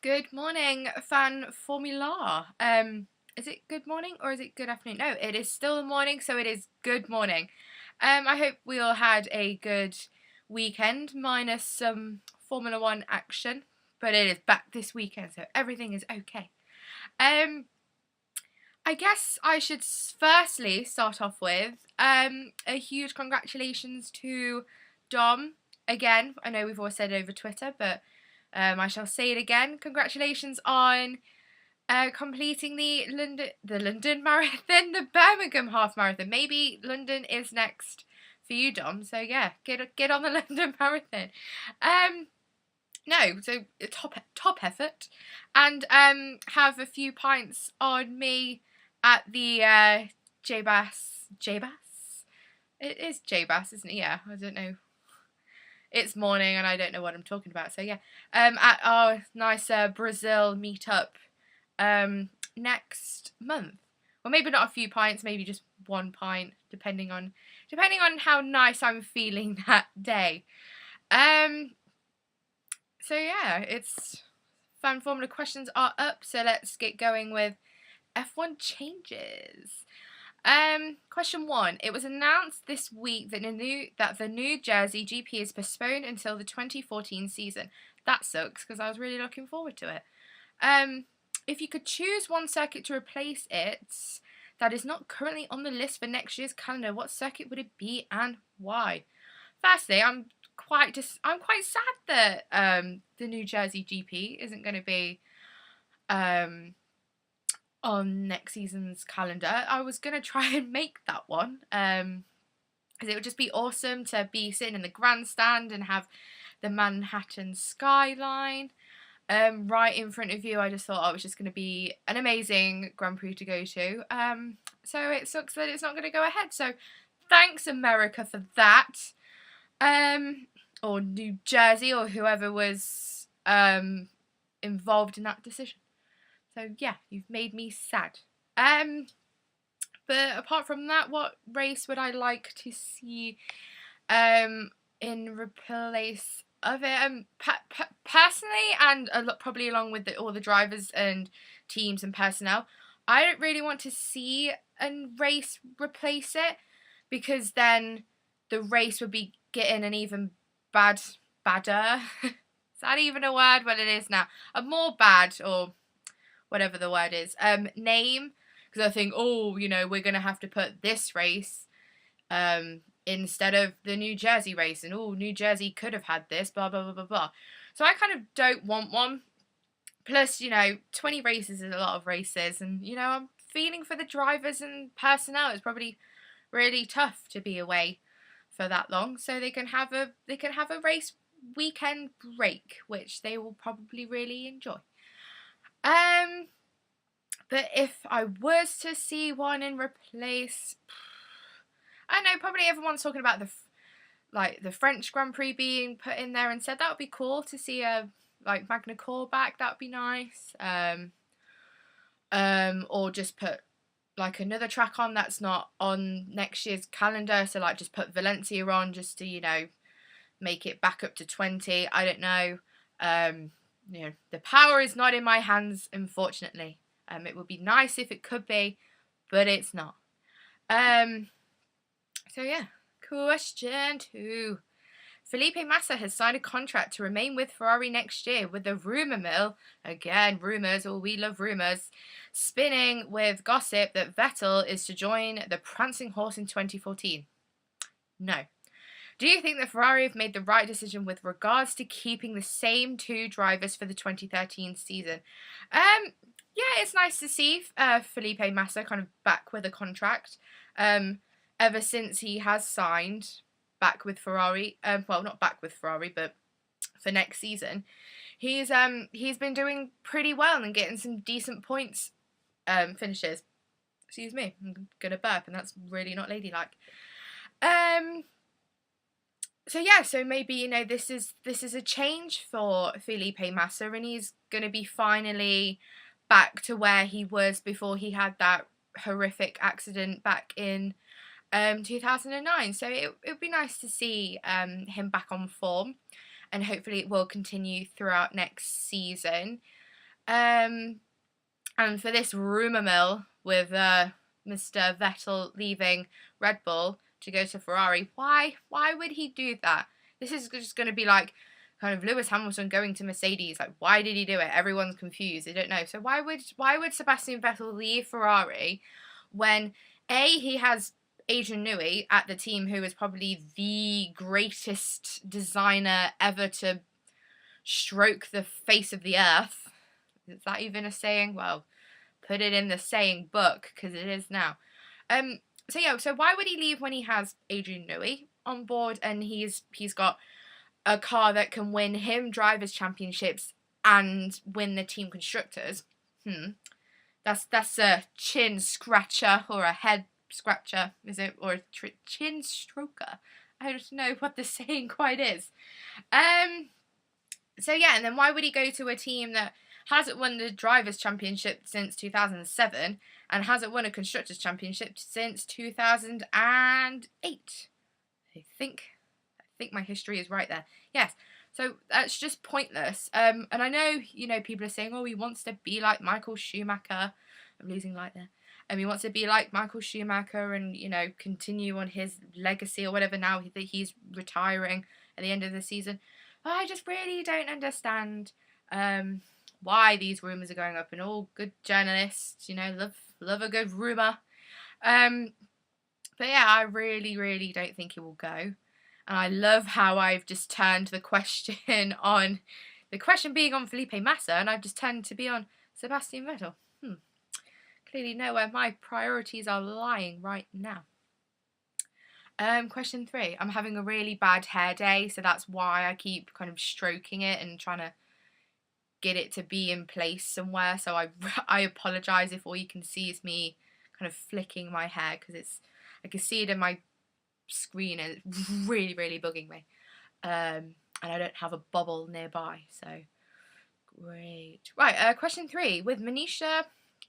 Good morning, fan formula. Is it good morning or is it good afternoon? No, it is still the morning, so it is good morning. I hope we all had a good weekend, minus some Formula One action, but it is back this weekend, so everything is okay. I guess I should firstly start off with a huge congratulations to Dom. Again, I know we've all said it over Twitter, but I shall say it again. Congratulations on completing the London Marathon, the Birmingham Half Marathon. Maybe London is next for you, Dom. So yeah, get on the London Marathon. No, so top effort, and have a few pints on me at the J-Bass. It is J-Bass, isn't it? Yeah, I don't know. It's morning and I don't know what I'm talking about. So yeah, at our nice Brazil meetup next month. Well, maybe not a few pints, maybe just one pint, depending on how nice I'm feeling that day. So yeah, it's fan formula questions are up. So let's get going with F1 changes. Question 1. It was announced this week that the New Jersey GP is postponed until the 2014 season. That sucks because I was really looking forward to it. If you could choose one circuit to replace it that is not currently on the list for next year's calendar, what circuit would it be and why? Firstly, I'm quite sad that the New Jersey GP isn't going to be on next season's calendar. I was going to try and make that one because it would just be awesome to be sitting in the grandstand and have the Manhattan skyline right in front of you. I just thought it was just going to be an amazing Grand Prix to go to. So it sucks that it's not going to go ahead. So thanks, America, for that. Or New Jersey, or whoever was involved in that decision. So yeah, you've made me sad. But apart from that, what race would I like to see in replace of it? Personally, and probably along with all the drivers and teams and personnel, I don't really want to see a race replace it, because then the race would be getting an even badder. Is that even a word? Well, it is now. A more bad, or whatever the word is, name, because I think, we're going to have to put this race instead of the New Jersey race, and New Jersey could have had this, blah, blah, blah, blah, blah. So I kind of don't want one. Plus, 20 races is a lot of races, and, I'm feeling for the drivers and personnel. It's probably really tough to be away for that long, so they can have a race weekend break, which they will probably really enjoy. But if I was to see one in replace, I don't know, probably everyone's talking about the French Grand Prix being put in there instead. That would be cool to see a Magna Core back. That would be nice. Or just put another track on that's not on next year's calendar. So just put Valencia on just to make it back up to 20. I don't know. The power is not in my hands, unfortunately. It would be nice if it could be, but it's not. So yeah, question 2. Felipe Massa has signed a contract to remain with Ferrari next year, with the rumour mill, again rumours, we love rumours, spinning with gossip that Vettel is to join the prancing horse in 2014. No. Do you think that Ferrari have made the right decision with regards to keeping the same 2 drivers for the 2013 season? Yeah, it's nice to see Felipe Massa kind of back with a contract. Ever since he has signed back with Ferrari, well, not back with Ferrari, but for next season, he's been doing pretty well and getting some decent points finishes. Excuse me, I'm gonna burp, and that's really not ladylike. So yeah, so maybe this is a change for Felipe Massa, and he's gonna be finally back to where he was before he had that horrific accident back in 2009. So it would be nice to see him back on form, and hopefully it will continue throughout next season. And for this rumour mill with Mr. Vettel leaving Red Bull to go to Ferrari, why would he do that? This is just going to be like kind of Lewis Hamilton going to Mercedes. Like, why did he do it? Everyone's confused. They don't know. So why would Sebastian Vettel leave Ferrari when he has Adrian Newey at the team, who is probably the greatest designer ever to stroke the face of the earth? Is that even a saying? Well, put it in the saying book, because it is now. So why would he leave when he has Adrian Newey on board and he's got a car that can win him drivers' championships and win the team constructors? That's a chin scratcher or a head scratcher, is it? Or a chin stroker? I don't know what the saying quite is. So yeah, and then why would he go to a team that hasn't won the Drivers' Championship since 2007 and hasn't won a Constructors' Championship since 2008? I think my history is right there. Yes. So that's just pointless. And I know, people are saying, oh, he wants to be like Michael Schumacher. I'm losing light there. He wants to be like Michael Schumacher and, continue on his legacy or whatever now that he's retiring at the end of the season. But I just really don't understand why these rumours are going up, and all good journalists, love a good rumour. But yeah, I really, really don't think he will go. And I love how I've just turned the question being on Felipe Massa, and I've just turned to be on Sebastian Vettel. Clearly know where my priorities are lying right now. Question 3. I'm having a really bad hair day, so that's why I keep kind of stroking it and trying to get it to be in place somewhere. So I apologise if all you can see is me kind of flicking my hair, because I can see it in my screen and it's really, really bugging me. And I don't have a bubble nearby, so great. Right, question 3. With Manisha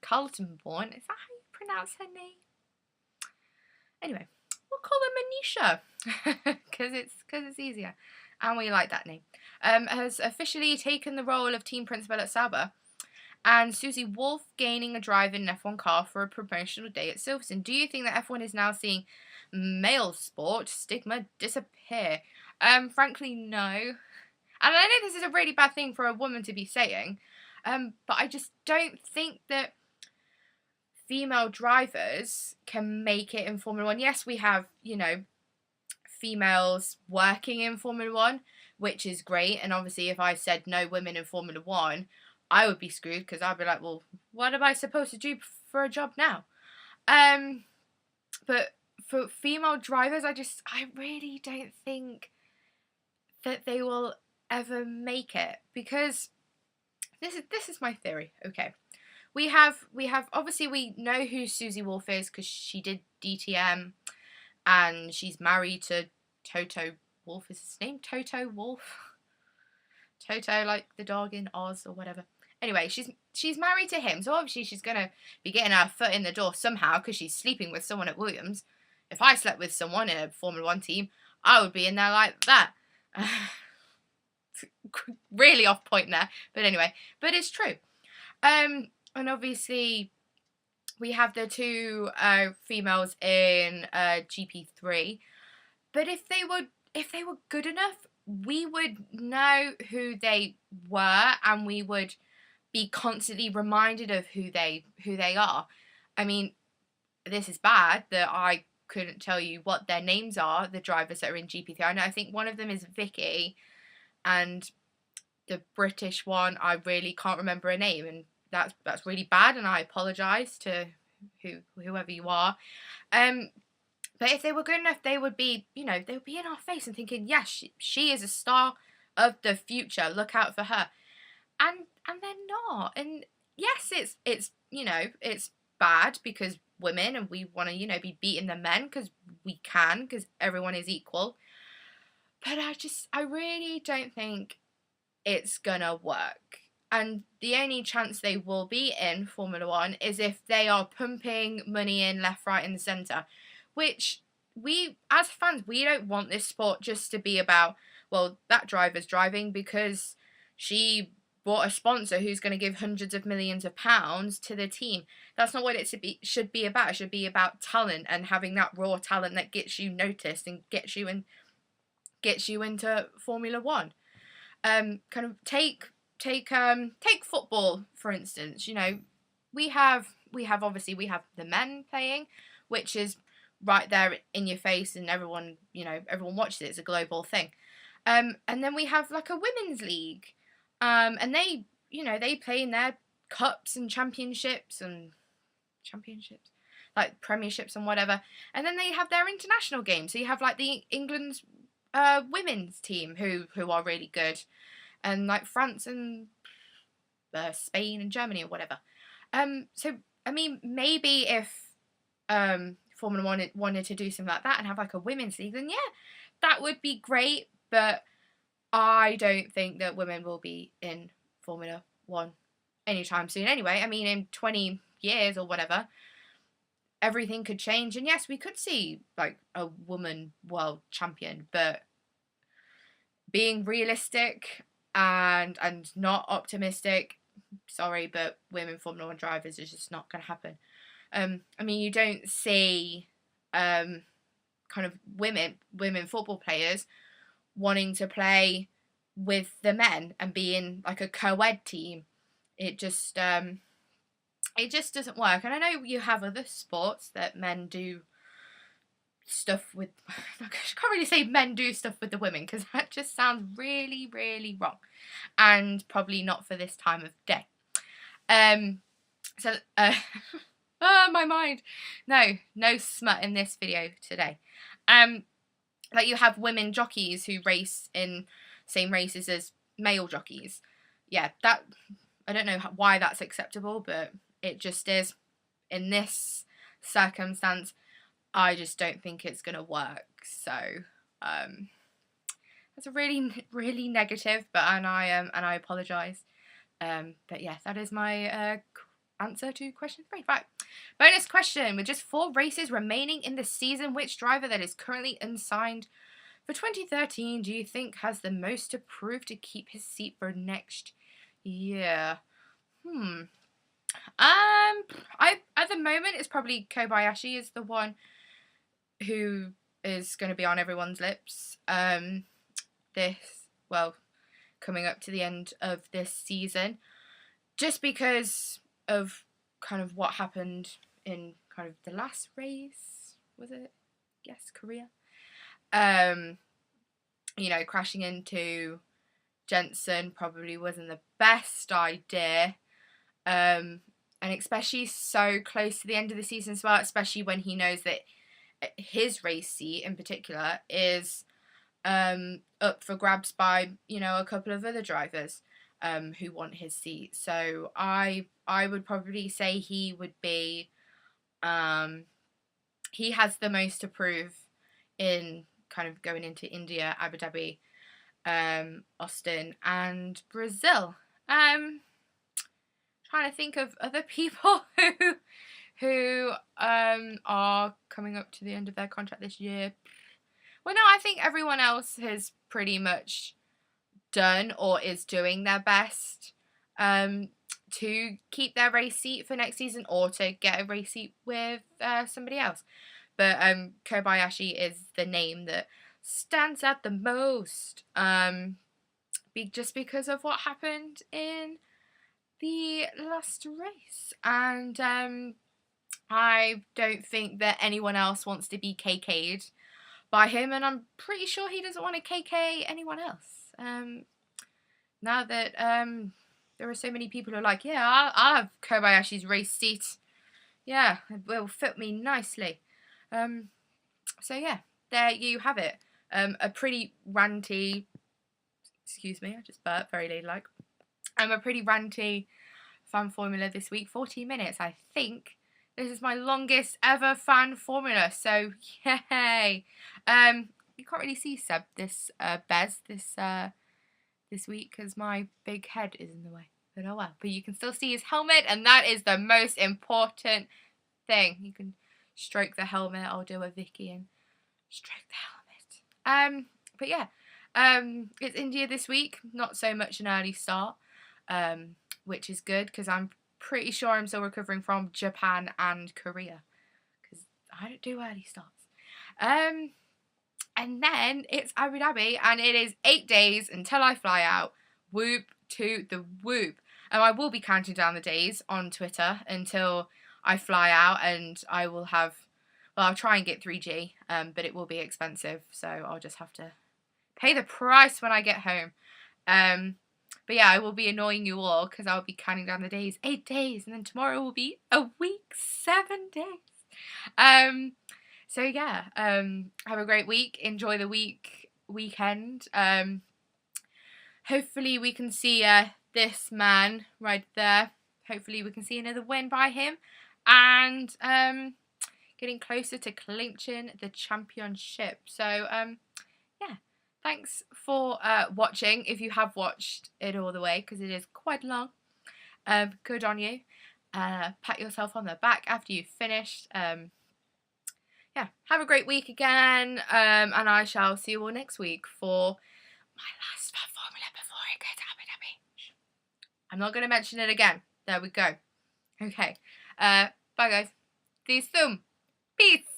Carltonborn, is that how you pronounce her name? Anyway, we'll call her Manisha because it's easier, and we like that name. Has officially taken the role of team principal at Sauber, and Susie Wolff gaining a drive in an F1 car for a promotional day at Silverstone. Do you think that F1 is now seeing male sport stigma disappear? Frankly, no. And I know this is a really bad thing for a woman to be saying, but I just don't think that female drivers can make it in Formula 1. Yes, we have, females working in Formula 1, which is great. And obviously, if I said no women in Formula 1, I would be screwed, because I'd be like, well, what am I supposed to do for a job now? But for female drivers, I really don't think that they will ever make it, because this is my theory. Okay. We have obviously, we know who Susie Wolff is because she did DTM, and she's married to Toto Wolff. Is his name Toto Wolff? Toto, like the dog in Oz or whatever. Anyway, she's married to him, so obviously she's gonna be getting her foot in the door somehow, because she's sleeping with someone at Williams. If I slept with someone in a Formula 1 team, I would be in there like that. Really off point there, but anyway, but it's true. And obviously, we have the 2 females in GP3. But if they were good enough, we would know who they were, and we would be constantly reminded of who they are. I mean, this is bad that I couldn't tell you what their names are, the drivers that are in GP3. I think one of them is Vicky, and the British one, I really can't remember her name, and that's really bad, and I apologise to whoever you are. But if they were good enough, they would be, they would be in our face and thinking, yes, she is a star of the future. Look out for her. And they're not. And yes, it's it's bad because women, and we want to, be beating the men because we can, because everyone is equal. But I really don't think it's gonna work. And the only chance they will be in Formula 1 is if they are pumping money in left, right, and centre. Which we, as fans, we don't want this sport just to be about, well, that driver's driving because she brought a sponsor who's going to give hundreds of millions of pounds to the team. That's not what it should be about. It should be about talent and having that raw talent that gets you noticed and gets you into Formula One. Kind of take football for instance. You know, we have obviously we have the men playing, which is right there in your face, and everyone watches it. It's a global thing. And then we have like a women's league, and they play in their cups and championships, like premierships and whatever. And then they have their international games. So you have like the England's women's team who are really good, and like France and Spain and Germany or whatever. So I mean, maybe if Formula One wanted to do something like that and have like a women's league, then yeah, that would be great. But I don't think that women will be in Formula One anytime soon. Anyway, I mean, in 20 years or whatever, everything could change, and yes, we could see like a woman world champion. But being realistic and not optimistic, sorry, but women Formula One drivers is just not going to happen. I mean, you don't see kind of women football players wanting to play with the men and be in like a co-ed team. It just doesn't work. And I know you have other sports that men do stuff with. I can't really say men do stuff with the women, because that just sounds really, really wrong, and probably not for this time of day. Oh, my mind. No smut in this video today. Like you have women jockeys who race in same races as male jockeys. Yeah, that, I don't know why that's acceptable, but it just is. In this circumstance, I just don't think it's gonna work. So that's a really, really negative, and I apologise. But yeah, that is my answer to question 3. Right. Bonus question. With just 4 races remaining in the season, which driver that is currently unsigned for 2013 do you think has the most to prove to keep his seat for next year? At the moment it's probably Kobayashi is the one who is going to be on everyone's lips. Coming up to the end of this season, just because of kind of what happened in kind of the last race, was it? Yes, Korea. Crashing into Jensen probably wasn't the best idea. And especially so close to the end of the season as well, especially when he knows that his race seat in particular is up for grabs by, a couple of other drivers who want his seat. So I would probably say he would be, he has the most to prove in kind of going into India, Abu Dhabi, Austin and Brazil. Trying to think of other people who are coming up to the end of their contract this year. Well, no, I think everyone else has pretty much done or is doing their best to keep their race seat for next season, or to get a race seat with somebody else. But Kobayashi is the name that stands out the most, just because of what happened in the last race. And I don't think that anyone else wants to be KK'd by him, and I'm pretty sure he doesn't want to KK anyone else. Now that there are so many people who are like, yeah, I'll have Kobayashi's race seat. Yeah, it will fit me nicely. So yeah, there you have it. A pretty ranty, excuse me, I just burped, very ladylike. A pretty ranty fan formula this week, 40 minutes, I think. This is my longest ever fan formula, so yay! You can't really see Seb this week because my big head is in the way. But oh well. But you can still see his helmet, and that is the most important thing. You can stroke the helmet. I'll do a Vicky and stroke the helmet. But yeah, it's India this week. Not so much an early start. which is good because I'm pretty sure I'm still recovering from Japan and Korea because I don't do early starts. And then it's Abu Dhabi, and it is 8 days until I fly out. Whoop to the whoop. And I will be counting down the days on Twitter until I fly out, and I will have, well, I'll try and get 3G, but it will be expensive, so I'll just have to pay the price when I get home. But yeah, I will be annoying you all because I'll be counting down the days. 8 days, and then tomorrow will be a week, 7 days. So yeah, have a great week. Enjoy the weekend. Hopefully we can see this man right there. Hopefully we can see another win by him, and getting closer to clinching the championship. So yeah, thanks for watching. If you have watched it all the way, because it is quite long, good on you. Pat yourself on the back after you've finished. Yeah, have a great week again, and I shall see you all next week for my last formula before I go to Abu Dhabi. I'm not going to mention it again. There we go. Okay. Bye guys. See you soon. Peace.